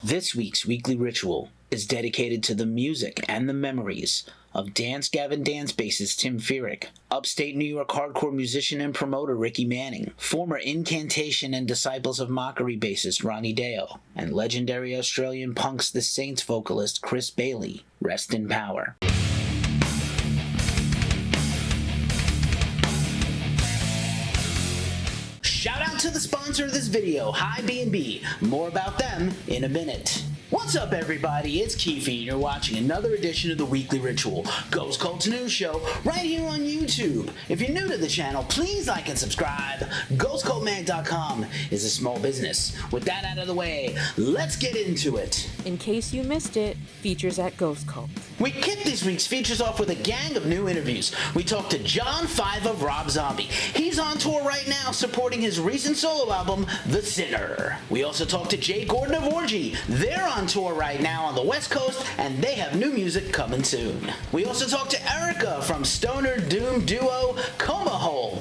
This week's weekly ritual is dedicated to the music and the memories of Dance Gavin Dance bassist Tim Feerick, upstate New York hardcore musician and promoter Ricky Manning, former Incantation and Disciples of Mockery bassist Ronnie Deo, and legendary Australian Punks The Saints vocalist Chris Bailey. Rest in power. Shout out to the sponsor of this video, HiBnB. More about them in a minute. What's up, everybody? It's Keefe, and you're watching another edition of the Weekly Ritual, Ghost Cult's news show, right here on YouTube. If you're new to the channel, please like and subscribe. GhostCultMag.com is a small business. With that out of the way, let's get into it. In case you missed it, features at Ghost Cult. We kick this week's features off with a gang of new interviews. We talked to John 5 of Rob Zombie. He's on tour right now supporting his recent solo album, The Sinner. We also talked to Jay Gordon of Orgy. They're on tour right now on the West Coast, and they have new music coming soon. We also talked to Eryka from stoner doom duo Coma.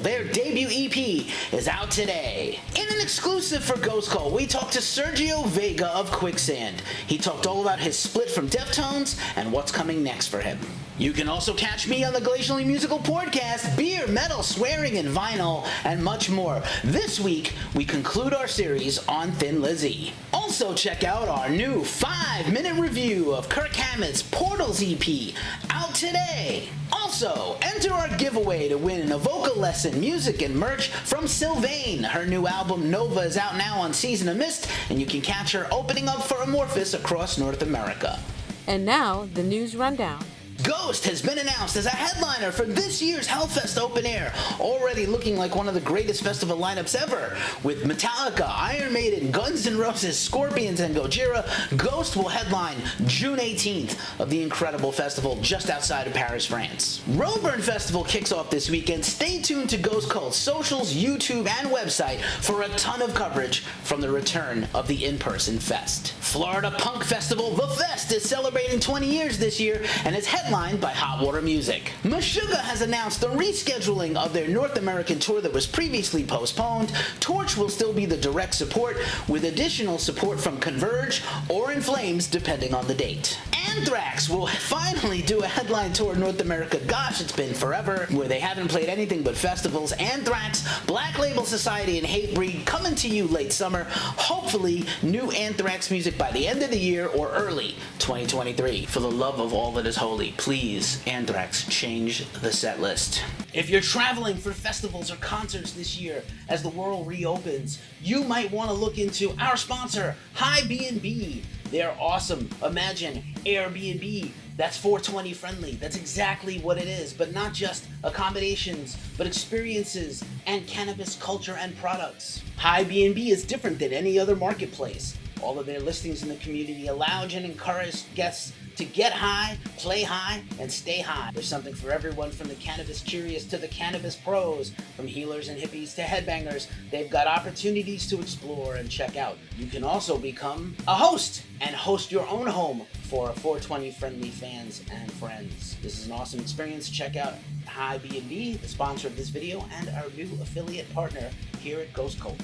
Their debut EP is out today. In an exclusive for Ghost Cult, we talked to Sergio Vega of Quicksand. He talked all about his split from Deftones and what's coming next for him. You can also catch me on the Glacially Musical podcast, beer, metal, swearing, and vinyl, and much more. This week, we conclude our series on Thin Lizzy. Also check out our new 5-minute review of Kirk Hammett's Portals EP, out today. Also, enter our giveaway to win a vocal lesson, music, and merch from Sylvain. Her new album, Nova, is out now on Season of Mist, and you can catch her opening up for Amorphous across North America. And now, the news rundown. Ghost has been announced as a headliner for this year's Hellfest Open Air, already looking like one of the greatest festival lineups ever. With Metallica, Iron Maiden, Guns N' Roses, Scorpions, and Gojira, Ghost will headline June 18th of the incredible festival just outside of Paris, France. Roadburn Festival kicks off this weekend. Stay tuned to Ghost Cult's socials, YouTube, and website for a ton of coverage from the return of the in-person fest. Florida Punk Festival, The Fest, is celebrating 20 years this year and is headlined by Hot Water Music. Meshuggah has announced the rescheduling of their North American tour that was previously postponed. Torch will still be the direct support, with additional support from Converge or In Flames, depending on the date. Anthrax will finally do a headline tour in North America. Gosh, it's been forever, where they haven't played anything but festivals. Anthrax, Black Label Society, and Hatebreed coming to you late summer. Hopefully, new Anthrax music by the end of the year or early 2023. For the love of all that is holy, please, Anthrax, change the set list. If you're traveling for festivals or concerts this year as the world reopens, you might want to look into our sponsor, HiBnB. They're awesome. Imagine Airbnb. That's 420 friendly. That's exactly what it is, but not just accommodations, but experiences and cannabis culture and products. HiBnB is different than any other marketplace. All of their listings in the community allow and encourage guests to get high, play high, and stay high. There's something for everyone, from the cannabis curious to the cannabis pros, from healers and hippies to headbangers. They've got opportunities to explore and check out. You can also become a host and host your own home for 420 friendly fans and friends. This is an awesome experience. Check out HiBnB, the sponsor of this video, and our new affiliate partner here at Ghost Cult.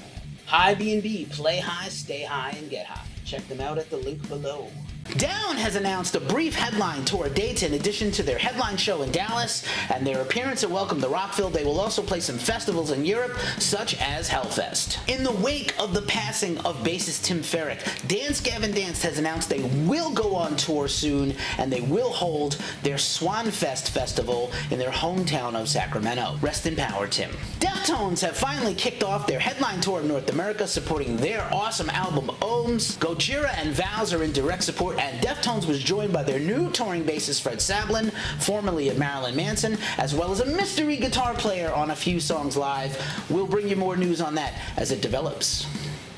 HiBnB, play high, stay high, and get high. Check them out at the link below. Down has announced a brief headline tour dates in addition to their headline show in Dallas and their appearance at Welcome to Rockville. They will also play some festivals in Europe, such as Hellfest. In the wake of the passing of bassist Tim Feerick, Dance Gavin Dance has announced they will go on tour soon, and they will hold their Swanfest festival in their hometown of Sacramento. Rest in power, Tim. Deftones have finally kicked off their headline tour of North America, supporting their awesome album Ohms. Gojira and Vows are in direct support, and Deftones was joined by their new touring bassist Fred Sablin, formerly of Marilyn Manson, as well as a mystery guitar player on a few songs live. We'll bring you more news on that as it develops.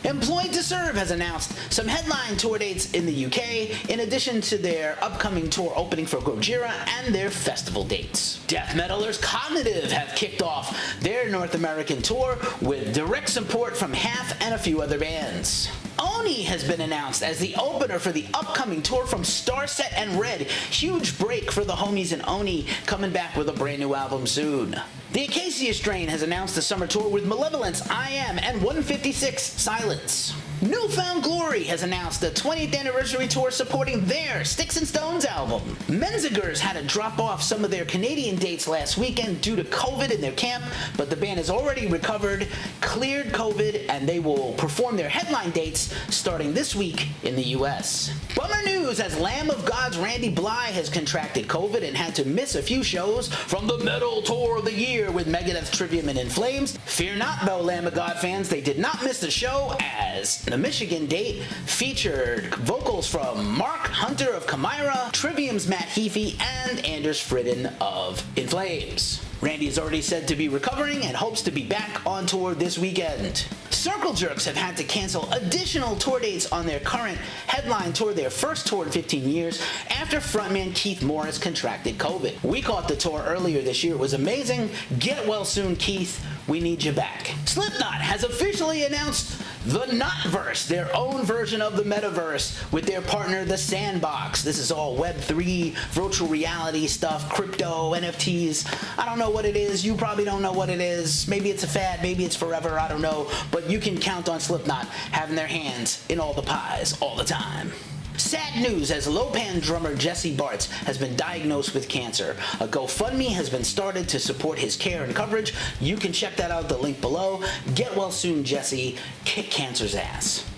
Employed to Serve has announced some headline tour dates in the UK, in addition to their upcoming tour opening for Gojira and their festival dates. Death metalers Cognitive have kicked off their North American tour with direct support from Half and a few other bands. Oni has been announced as the opener for the upcoming tour from Starset and Red. Huge break for the homies in Oni, coming back with a brand new album soon. The Acacia Strain has announced the summer tour with Malevolence, I Am, and 156 Silence. Newfound Glory has announced a 20th anniversary tour supporting their Sticks and Stones album. Menzingers had to drop off some of their Canadian dates last weekend due to COVID in their camp, but the band has already recovered, cleared COVID, and they will perform their headline dates starting this week in the US. Bummer news as Lamb of God's Randy Bly has contracted COVID and had to miss a few shows from the Metal Tour of the Year with Megadeth, Trivium, and In Flames. Fear not though, Lamb of God fans, they did not miss the show as the Michigan date featured vocals from Mark Hunter of Chimera, Trivium's Matt Heafy, and Anders Fridden of In Flames. Randy is already said to be recovering and hopes to be back on tour this weekend. Circle Jerks have had to cancel additional tour dates on their current headline tour, their first tour in 15 years, after frontman Keith Morris contracted COVID. We caught the tour earlier this year. It was amazing. Get well soon, Keith. We need you back. Slipknot has officially announced the Notverse, their own version of the metaverse with their partner, The Sandbox. This is all Web3, virtual reality stuff, crypto, NFTs. I don't know what it is. You probably don't know what it is. Maybe it's a fad. Maybe it's forever. I don't know. But you can count on Slipknot having their hands in all the pies all the time. Sad news as Lopan drummer Jesse Bartz has been diagnosed with cancer. A GoFundMe has been started to support his care and coverage. You can check that out, the link below. Get well soon, Jesse. Kick cancer's ass.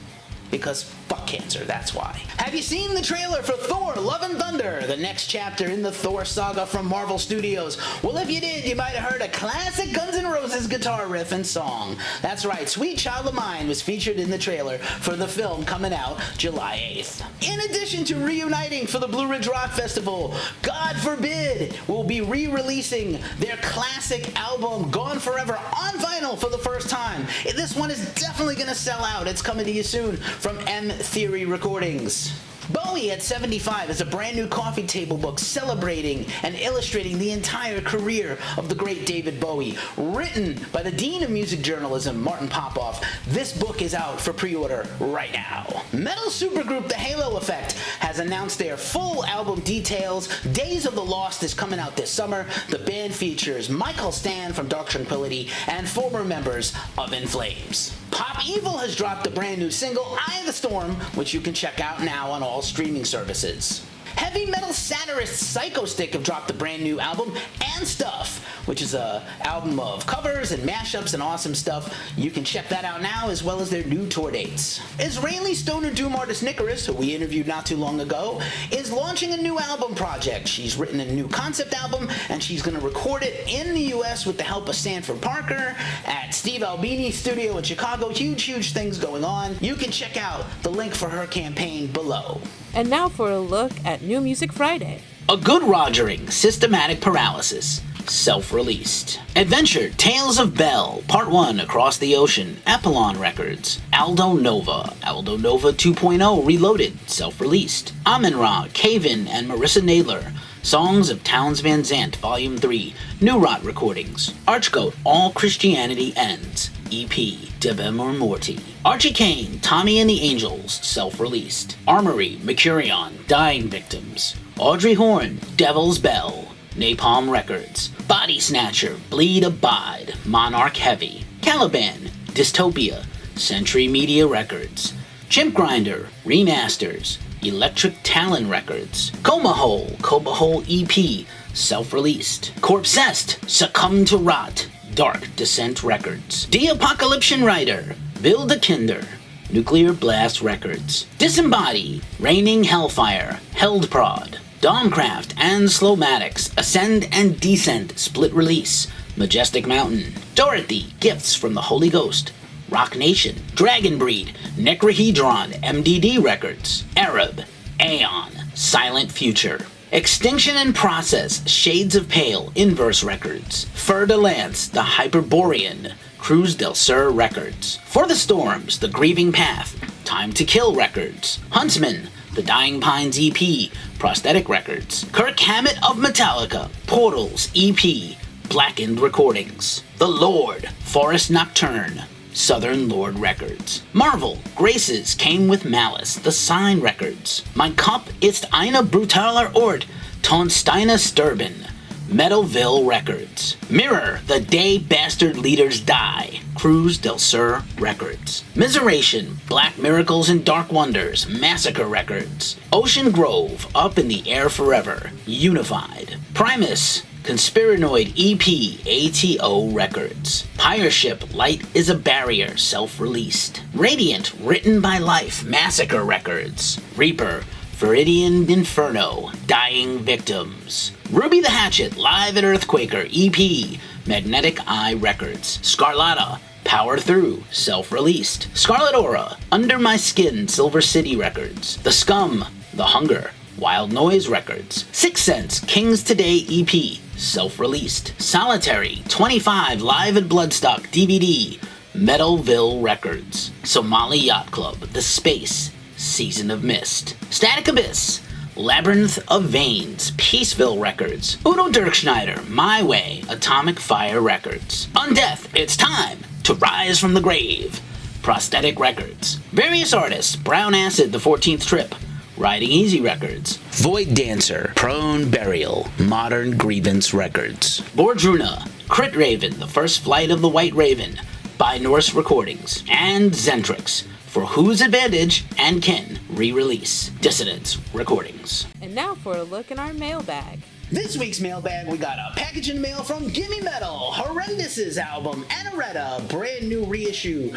Because fuck cancer, that's why. Have you seen the trailer for Thor: Love and Thunder, the next chapter in the Thor saga from Marvel Studios? Well, if you did, you might have heard a classic Guns N' Roses guitar riff and song. That's right, Sweet Child of Mine was featured in the trailer for the film coming out July 8th. In addition to reuniting for the Blue Ridge Rock Festival, God forbid, will be re-releasing their classic album Gone Forever on vinyl for the first time. This one is definitely going to sell out. It's coming to you soon from M Theory Recordings. Bowie at 75 is a brand new coffee table book celebrating and illustrating the entire career of the great David Bowie. Written by the Dean of Music Journalism, Martin Popoff, this book is out for pre-order right now. Metal supergroup The Halo Effect has announced their full album details. Days of the Lost is coming out this summer. The band features Michael Stan from Dark Tranquillity and former members of In Flames. Pop Evil has dropped a brand new single, Eye of the Storm, which you can check out now on all streaming services. Heavy metal satirists Psycho Stick have dropped a brand new album, And Stuff, which is an album of covers and mashups and awesome stuff. You can check that out now, as well as their new tour dates. Israeli stoner doom artist Nicaris, who we interviewed not too long ago, is launching a new album project. She's written a new concept album, and she's going to record it in the US with the help of Stanford Parker at Steve Albini's studio in Chicago. Huge things going on. You can check out the link for her campaign below. And now for a look at New Music Friday. A Good Rogering, Systematic Paralysis, self-released. Adventure, Tales of Bell, Part 1, Across the Ocean, Apollon Records. Aldo Nova 2.0 Reloaded, self-released. Amun-Ra, Cave-In, and Marissa Nadler, Songs of Townes Van Zandt, Volume 3, New Rot Recordings. Archgoat, All Christianity Ends, EP, Debem or Morty. Archie Kane, Tommy and the Angels, self-released. Armory, Mercurion, Dying Victims. Audrey Horne, Devil's Bell, Napalm Records. Body Snatcher, Bleed Abide, Monarch Heavy. Caliban, Dystopia, Century Media Records. Chimp Grinder, Remasters, Electric Talon Records. Coma Hole, Coma Hole EP, self-released. Corpsest, Succumb to Rot, Dark Descent Records. De-Apocalyptian Writer, Bill DeKinder, Nuclear Blast Records. Disembody, Raining Hellfire, Heldprod. Domcraft and Slowmatics, Ascend and Descent, split release. Majestic Mountain. Dorothy, Gifts from the Holy Ghost, Rock Nation. Dragon Breed, Necrohedron, MDD Records. Arab, Aeon, Silent Future. Extinction in Process, Shades of Pale, Inverse Records. Fer de Lance, The Hyperborean, Cruz del Sur Records. For the Storms, The Grieving Path, Time to Kill Records. Huntsman, The Dying Pines EP, Prosthetic Records. Kirk Hammett of Metallica, Portals EP, Blackened Recordings. The Lord, Forest Nocturne, Southern Lord Records. Marvel, Graces Came with Malice, The Sign Records. Mein Kopf ist eine brutaler Ort, Tonsteine Sturben, Metalville Records. Mirror, The Day Bastard Leaders Die, Cruz del Sur Records. Miseration, Black Miracles and Dark Wonders, Massacre Records. Ocean Grove, Up in the Air Forever, Unified. Primus, Conspiranoid EP, ATO Records. Pireship, Light is a Barrier, self-released. Radiant, Written by Life, Massacre Records. Reaper, Viridian Inferno, Dying Victims. Ruby the Hatchet, Live at Earthquaker, EP, Magnetic Eye Records. Scarlata, Power Through, self-released. Scarlet Aura, Under My Skin, Silver City Records. The Scum, The Hunger, Wild Noise Records. Sixth Sense, Kings Today EP, self-released. Solitary, 25, Live at Bloodstock, DVD, Metalville Records. Somali Yacht Club, The Space, Season of Mist. Static Abyss, Labyrinth of Veins, Peaceville Records. Udo Dirkschneider, My Way, Atomic Fire Records. Undeath, It's Time to Rise from the Grave, Prosthetic Records. Various artists, Brown Acid, The 14th Trip, Riding Easy Records. Void Dancer, Prone Burial, Modern Grievance Records. Bordruna, Crit Raven, The First Flight of the White Raven, by Norse Recordings. And Zentrix, For Whose Advantage and Ken, re-release, Dissonance Recordings. And now for a look in our mailbag. This week's mailbag, we got a package in mail from Gimme Metal, Horrendous's album, Anoretta, brand new reissue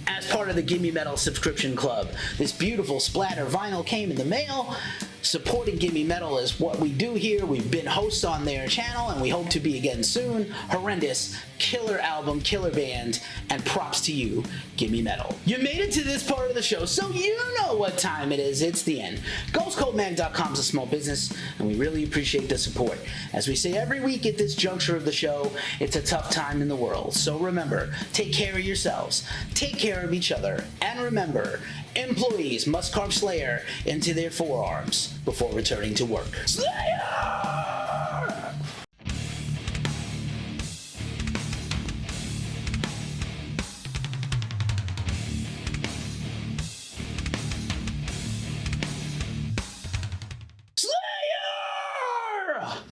as part of the Gimme Metal subscription club. This beautiful splatter vinyl came in the mail. Supporting Gimme Metal is what we do here. We've been hosts on their channel, and we hope to be again soon. Horrendous, killer album, killer band, and props to you, Gimme Metal. You made it to this part of the show, so you know what time it is. It's the end. GhostCodeMag.com is a small business, and we really appreciate the support. As we say every week at this juncture of the show, it's a tough time in the world. So remember, take care of yourselves, take care of each other, and remember, employees must carve Slayer into their forearms before returning to work. Slayer!